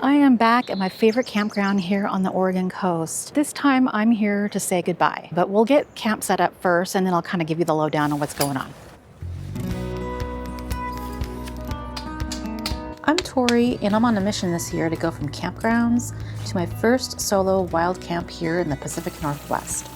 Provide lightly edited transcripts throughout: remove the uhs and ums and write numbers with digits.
I am back at my favorite campground here on the Oregon coast. This time I'm here to say goodbye, but we'll get camp set up first and then I'll kind of give you the lowdown on what's going on. I'm Tori and I'm on a mission this year to go from campgrounds to my first solo wild camp here in the Pacific Northwest.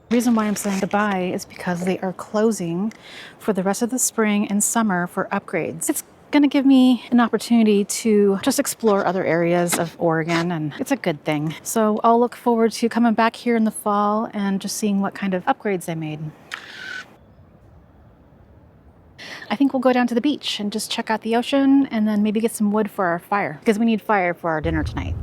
The reason why I'm saying goodbye is because they are closing for the rest of the spring and summer for upgrades. It's going to give me an opportunity to just explore other areas of Oregon, and it's a good thing. So I'll look forward to coming back here in the fall and just seeing what kind of upgrades they made. I think we'll go down to the beach and just check out the ocean and then maybe get some wood for our fire, because we need fire for our dinner tonight.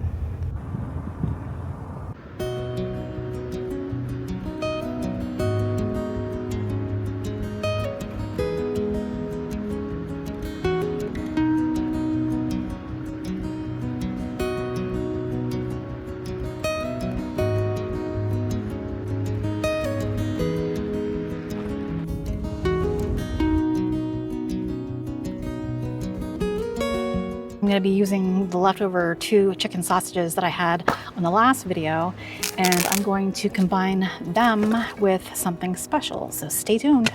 I'm going to be using the leftover 2 chicken sausages that I had on the last video, and I'm going to combine them with something special, so stay tuned.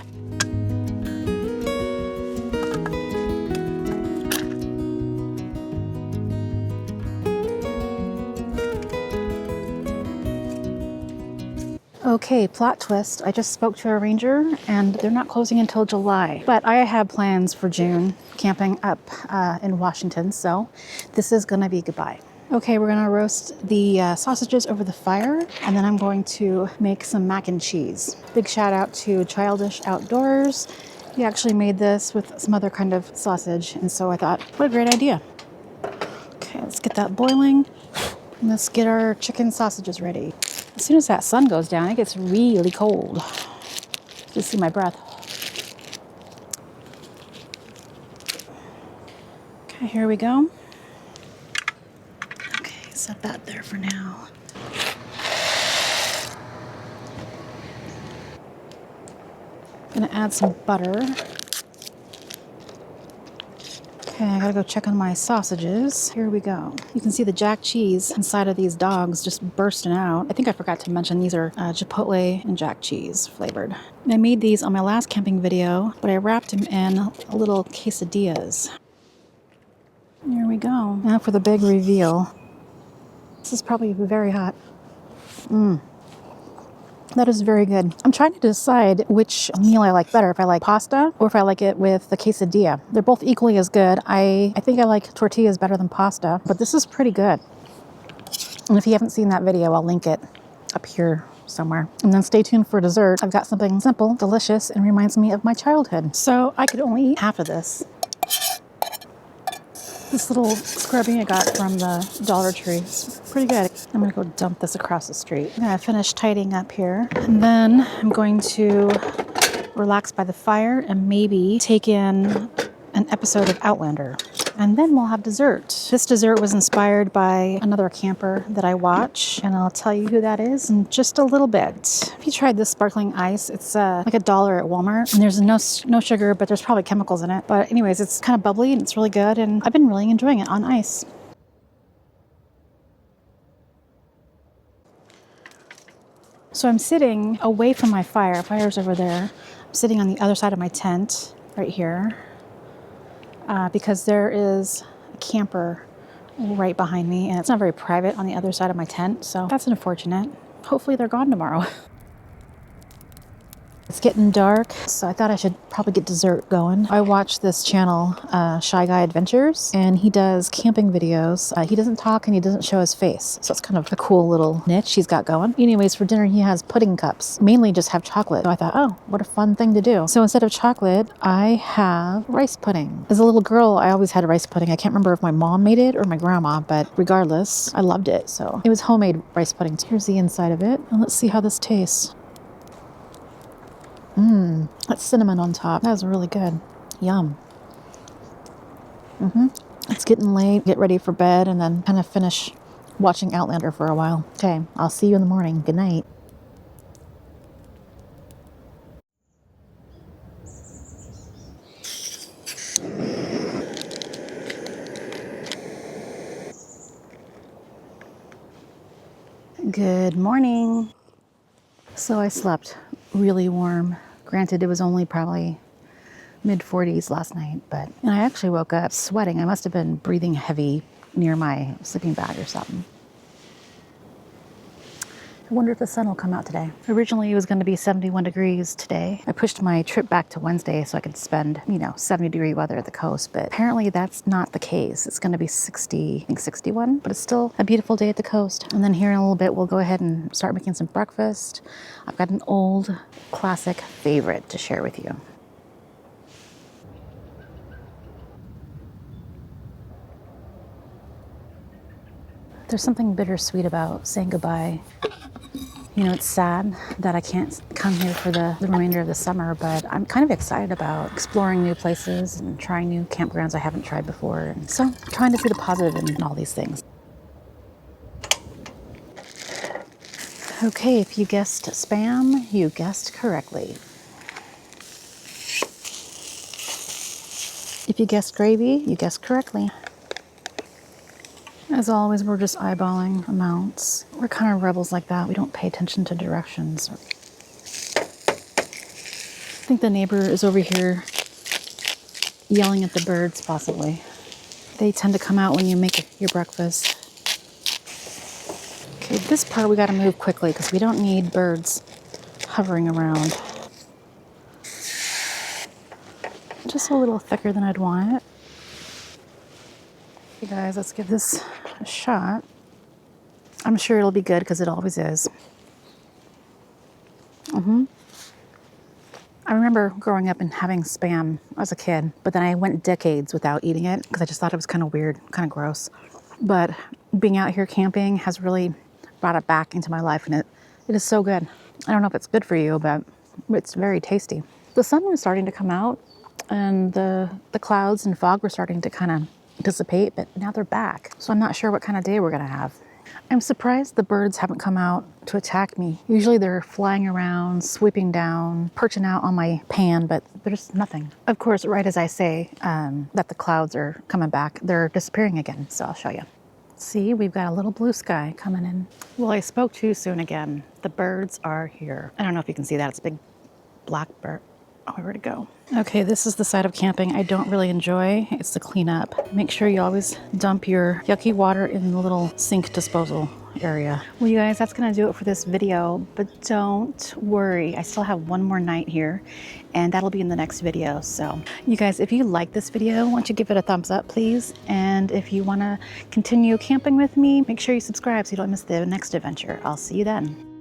Okay, plot twist. I just spoke to a ranger and they're not closing until July. But I have plans for June camping up in Washington, so this is gonna be goodbye. Okay, we're gonna roast the sausages over the fire, and then I'm going to make some mac and cheese. Big shout out to Childish Outdoors. He actually made this with some other kind of sausage, and so I thought, what a great idea. Okay, let's get that boiling. And let's get our chicken sausages ready. As soon as that sun goes down, it gets really cold. Just see my breath. Okay, here we go. Okay, set that there for now. I'm gonna add some butter. Okay, I gotta go check on my sausages. Here we go. You can see the jack cheese inside of these dogs just bursting out. I think I forgot to mention these are chipotle and jack cheese flavored. I made these on my last camping video, but I wrapped them in little quesadillas. Here we go. Now for the big reveal. This is probably very hot. That is very good. I'm trying to decide which meal I like better, if I like pasta or if I like it with the quesadilla. They're both equally as good. I think I like tortillas better than pasta, but this is pretty good. And if you haven't seen that video, I'll link it up here somewhere. And then stay tuned for dessert. I've got something simple, delicious, and reminds me of my childhood. So I could only eat half of this. This little scrubby I got from the Dollar Tree. It's pretty good. I'm gonna go dump this across the street. I'm gonna finish tidying up here. And then I'm going to relax by the fire and maybe take in an episode of Outlander. And then we'll have dessert. This dessert was inspired by another camper that I watch, and I'll tell you who that is in just a little bit. Have you tried this sparkling ice? It's like $1 at Walmart, and there's no sugar, but there's probably chemicals in it. But anyways, it's kind of bubbly and it's really good, and I've been really enjoying it on ice. So I'm sitting away from my fire. Fire's over there. I'm sitting on the other side of my tent, right here. Because there is a camper right behind me, and it's not very private on the other side of my tent, so that's unfortunate. Hopefully they're gone tomorrow. It's getting dark, so I thought I should probably get dessert going. I watch this channel, Shy Guy Adventures, and he does camping videos. He doesn't talk and he doesn't show his face, so it's kind of a cool little niche he's got going. Anyways, for dinner he has pudding cups, mainly just have chocolate. So I thought, oh, what a fun thing to do. So instead of chocolate, I have rice pudding. As a little girl, I always had rice pudding. I can't remember if my mom made it or my grandma, but regardless, I loved it. So it was homemade rice pudding. Here's the inside of it, and let's see how this tastes. That cinnamon on top. That was really good. Yum. It's getting late. Get ready for bed and then kind of finish watching Outlander for a while. Okay, I'll see you in the morning. Good night. Good morning. So I slept really warm. Granted, it was only probably mid 40s last night, but and I actually woke up sweating. I must have been breathing heavy near my sleeping bag or something. I wonder if the sun will come out today. Originally, it was going to be 71 degrees today. I pushed my trip back to Wednesday so I could spend, 70-degree weather at the coast, but apparently that's not the case. It's going to be 60, I think 61, but it's still a beautiful day at the coast. And then here in a little bit, we'll go ahead and start making some breakfast. I've got an old classic favorite to share with you. There's something bittersweet about saying goodbye. It's sad that I can't come here for the remainder of the summer, but I'm kind of excited about exploring new places and trying new campgrounds I haven't tried before. And so I'm trying to see the positive in all these things. Okay, if you guessed spam, you guessed correctly. If you guessed gravy, you guessed correctly. As always, we're just eyeballing amounts. We're kind of rebels like that. We don't pay attention to directions. I think the neighbor is over here yelling at the birds, possibly. They tend to come out when you make your breakfast. Okay, this part we got to move quickly because we don't need birds hovering around. Just a little thicker than I'd want it. Okay, guys, let's give this a shot. I'm sure it'll be good because it always is. I remember growing up and having spam as a kid, but then I went decades without eating it because I just thought it was kind of weird, kind of gross. But being out here camping has really brought it back into my life, and it is so good. I don't know if it's good for you, but it's very tasty. The sun was starting to come out, and the clouds and fog were starting to kind of dissipate, but now they're back. So I'm not sure what kind of day we're gonna have. I'm surprised the birds haven't come out to attack me. Usually they're flying around, swooping down, perching out on my pan, but there's nothing. Of course, right as I say that the clouds are coming back, they're disappearing again, so I'll show you. See, we've got a little blue sky coming in. Well, I spoke too soon again. The birds are here. I don't know if you can see that. It's a big black bird. Oh, where'd it go? Okay, this is the side of camping I don't really enjoy. It's the cleanup. Make sure you always dump your yucky water in the little sink disposal area. Well, you guys, that's gonna do it for this video, but don't worry. I still have one more night here, and that'll be in the next video. So you guys, if you like this video, why don't you give it a thumbs up, please? And if you wanna continue camping with me, make sure you subscribe so you don't miss the next adventure. I'll see you then.